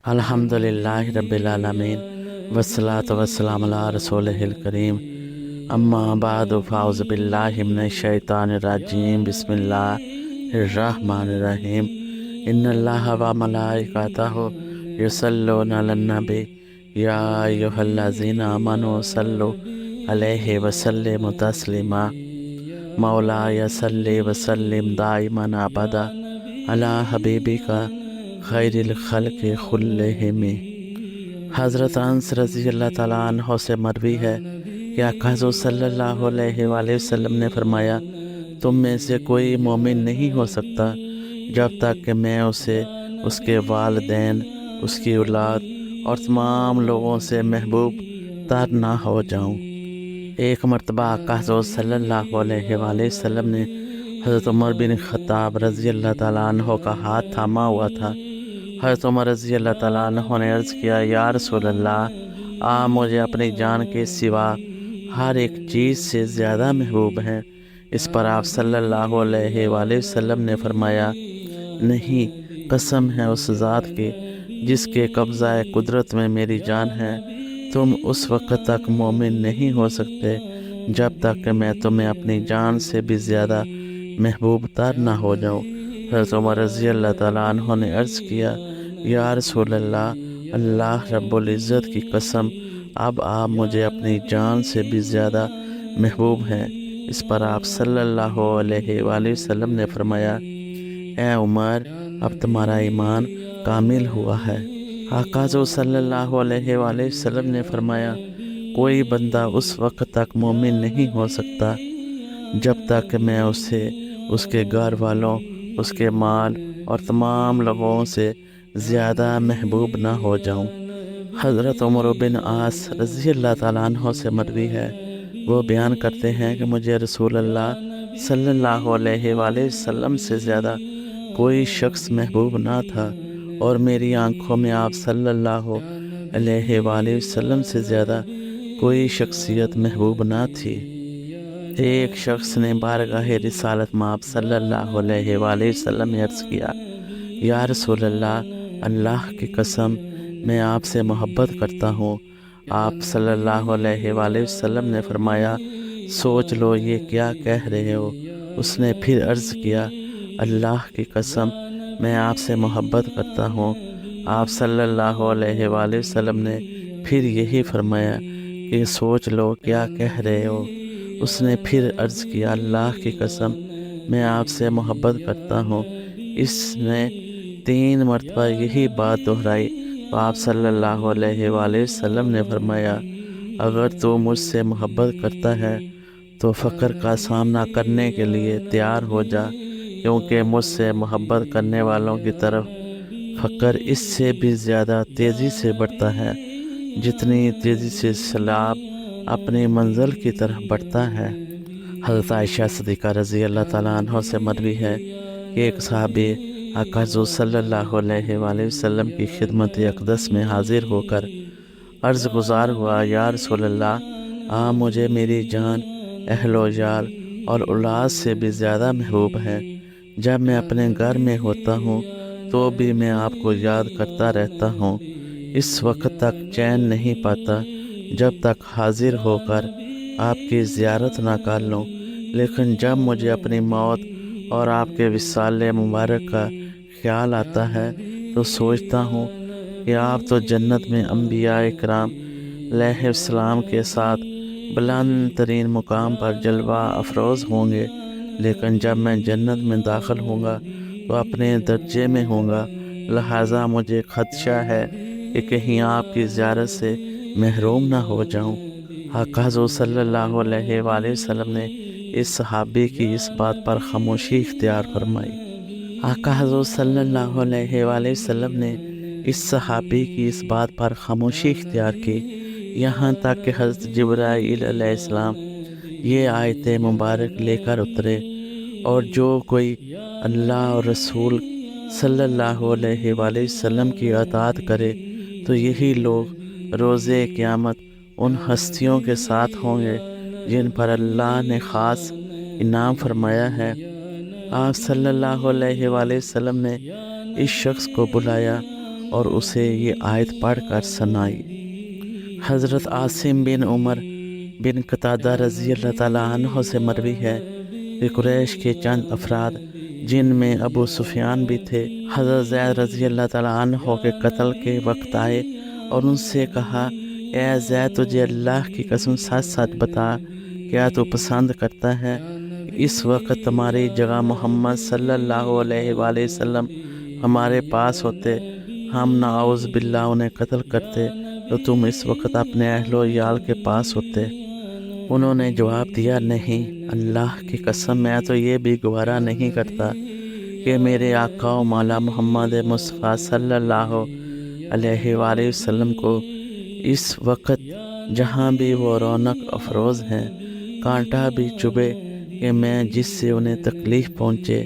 الحمدللہ رب العالمین والصلاة والسلام علی رسولہ الکریم اما بعد فاعوذ باللہ من الشیطان الرجیم بسم اللہ الرحمن الرحیم ان اللہ و ملائکتہ یصلون علی النبی یا ایھا الذین آمنوا صلوا علیہ وسلموا تسلیما مولایا صلی وسلم دائما ابدا علی حبیبک خیر الخلق کلہم۔ حضرت انس رضی اللہ تعالیٰ عنہ سے مروی ہے کہ آقا حضور صلی اللہ علیہ وآلہ وسلم نے فرمایا، تم میں سے کوئی مومن نہیں ہو سکتا جب تک کہ میں اسے، اس کے والدین، اس کی اولاد اور تمام لوگوں سے محبوب تر نہ ہو جاؤں۔ ایک مرتبہ آقا حضور صلی اللہ علیہ وآلہ وسلم نے حضرت عمر بن خطاب رضی اللہ تعالیٰ عنہ کا ہاتھ تھاما ہوا تھا۔ حضرت عمر رضی اللہ تعالیٰ عنہ نے عرض کیا، یا رسول اللہ، آپ مجھے اپنی جان کے سوا ہر ایک چیز سے زیادہ محبوب ہیں۔ اس پر آپ صلی اللہ علیہ وآلہ وسلم نے فرمایا، نہیں، قسم ہے اس ذات کی جس کے قبضہ قدرت میں میری جان ہے، تم اس وقت تک مومن نہیں ہو سکتے جب تک کہ میں تمہیں اپنی جان سے بھی زیادہ محبوب تر نہ ہو جاؤں۔ حضرت عمر رضی اللہ تعالیٰ عنہ نے عرض کیا، یا رسول اللہ، اللہ رب العزت کی قسم، اب آپ مجھے اپنی جان سے بھی زیادہ محبوب ہیں۔ اس پر آپ صلی اللہ علیہ وآلہ وسلم نے فرمایا، اے عمر، اب تمہارا ایمان کامل ہوا ہے۔ آقا حضور صلی اللہ علیہ وآلہ وسلم نے فرمایا، کوئی بندہ اس وقت تک مومن نہیں ہو سکتا جب تک کہ میں اسے، اس کے گھر والوں، اس کے مال اور تمام لوگوں سے زیادہ محبوب نہ ہو جاؤں۔ حضرت عمر بن عاص رضی اللہ تعالیٰ عنہ سے مروی ہے، وہ بیان کرتے ہیں کہ مجھے رسول اللہ صلی اللہ علیہ وآلہ وسلم سے زیادہ کوئی شخص محبوب نہ تھا، اور میری آنکھوں میں آپ صلی اللہ علیہ وآلہ وسلم سے زیادہ کوئی شخصیت محبوب نہ تھی۔ ایک شخص نے بارگاہ رسالت مآب صلی اللہ علیہ وآلہ وسلم میں عرض کیا، یا رسول اللہ، اللہ کی قسم، میں آپ سے محبت کرتا ہوں۔ آپ صلی اللہ علیہ وآلہ وسلم نے فرمایا، سوچ لو یہ کیا کہہ رہے ہو۔ اس نے پھر عرض کیا، اللہ کی قسم، میں آپ سے محبت کرتا ہوں۔ آپ صلی اللہ علیہ وآلہ وسلم نے پھر یہی فرمایا کہ سوچ لو کیا کہہ رہے ہو۔ اس نے پھر عرض کیا، اللہ کی قسم، میں آپ سے محبت کرتا ہوں۔ اس نے 3 مرتبہ یہی بات دہرائی تو آپ صلی اللہ علیہ وآلہ وسلم نے فرمایا، اگر تو مجھ سے محبت کرتا ہے تو فقر کا سامنا کرنے کے لیے تیار ہو جا، کیونکہ مجھ سے محبت کرنے والوں کی طرف فقر اس سے بھی زیادہ تیزی سے بڑھتا ہے جتنی تیزی سے سیلاب اپنی منزل کی طرف بڑھتا ہے۔ حضرت عائشہ صدیقہ رضی اللہ تعالیٰ عنہ سے مروی ہے کہ ایک صحابی آقا حضور صلی اللہ علیہ وآلہ وسلم کی خدمت اقدس میں حاضر ہو کر عرض گزار ہوا، یا رسول اللہ، آپ مجھے میری جان، اہل و عیال اور اولاد سے بھی زیادہ محبوب ہے۔ جب میں اپنے گھر میں ہوتا ہوں تو بھی میں آپ کو یاد کرتا رہتا ہوں۔ اس وقت تک چین نہیں پاتا جب تک حاضر ہو کر آپ کی زیارت نہ کر لوں، لیکن جب مجھے اپنی موت اور آپ کے وصال مبارک کا خیال آتا ہے تو سوچتا ہوں کہ آپ تو جنت میں انبیاء کرام علیہ السلام کے ساتھ بلند ترین مقام پر جلوہ افروز ہوں گے، لیکن جب میں جنت میں داخل ہوں گا تو اپنے درجے میں ہوں گا، لہٰذا مجھے خدشہ ہے کہ کہیں آپ کی زیارت سے محروم نہ ہو جاؤں۔ آقا حضور صلی اللہ علیہ وآلہ وسلم نے اس صحابی کی اس بات پر خاموشی اختیار فرمائی۔ آقا حضور صلی اللہ علیہ وآلہ وسلم نے اس صحابی کی اس بات پر خاموشی اختیار کی، یہاں تک کہ حضرت جبرائیل علیہ السلام یہ آیت مبارک لے کر اترے، اور جو کوئی اللہ اور رسول صلی اللہ علیہ وآلہ وسلم کی اطاعت کرے تو یہی لوگ روز قیامت ان ہستیوں کے ساتھ ہوں گے جن پر اللہ نے خاص انعام فرمایا ہے۔ آپ صلی اللہ علیہ وآلہ وسلم نے اس شخص کو بلایا اور اسے یہ آیت پڑھ کر سنائی۔ حضرت عاصم بن عمر بن قتادہ رضی اللہ تعالیٰ عنہ سے مروی ہے کہ قریش کے چند افراد جن میں ابو سفیان بھی تھے، حضرت زید رضی اللہ تعالیٰ عنہ کے قتل کے وقت آئے اور ان سے کہا، اے زید، تجھے اللہ کی قسم سچ سچ بتا، کیا تو پسند کرتا ہے اس وقت تمہاری جگہ محمد صلی اللہ علیہ وآلہ وسلم ہمارے پاس ہوتے، ہم نعوذ باللہ انہیں قتل کرتے تو تم اس وقت اپنے اہل و عیال کے پاس ہوتے؟ انہوں نے جواب دیا، نہیں، اللہ کی قسم میں تو یہ بھی گوارا نہیں کرتا کہ میرے آقا و مولا محمد مصطفیٰ صلی اللہ علیہ وآلہ وسلم کو اس وقت جہاں بھی وہ رونق افروز ہیں کانٹا بھی چبھے کہ میں جس سے انہیں تکلیف پہنچے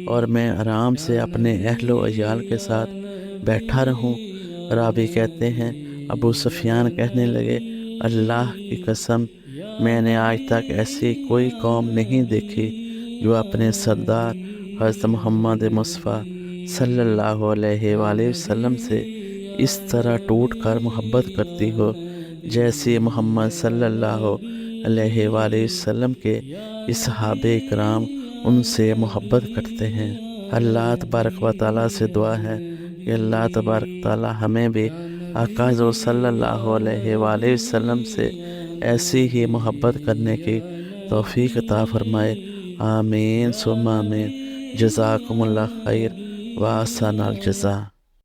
اور میں آرام سے اپنے اہل و عیال کے ساتھ بیٹھا رہوں۔ راوی کہتے ہیں ابو سفیان کہنے لگے، اللہ کی قسم میں نے آج تک ایسی کوئی قوم نہیں دیکھی جو اپنے سردار حضرت محمد مصطفیٰ صلی اللہ علیہ وآلہ وسلم سے اس طرح ٹوٹ کر محبت کرتی ہو جیسی محمد صلی اللہ علیہ وآلہ وسلم کے صحابہ کرام ان سے محبت کرتے ہیں۔ اللہ تبارک و تعالیٰ سے دعا ہے کہ اللہ تبارک و تعالیٰ ہمیں بھی آقا حضور صلی اللہ علیہ وآلہ وسلم سے ایسی ہی محبت کرنے کی توفیق عطا فرمائے۔ آمین ثم آمین۔ جزاکم اللہ خیر و احسن الجزا۔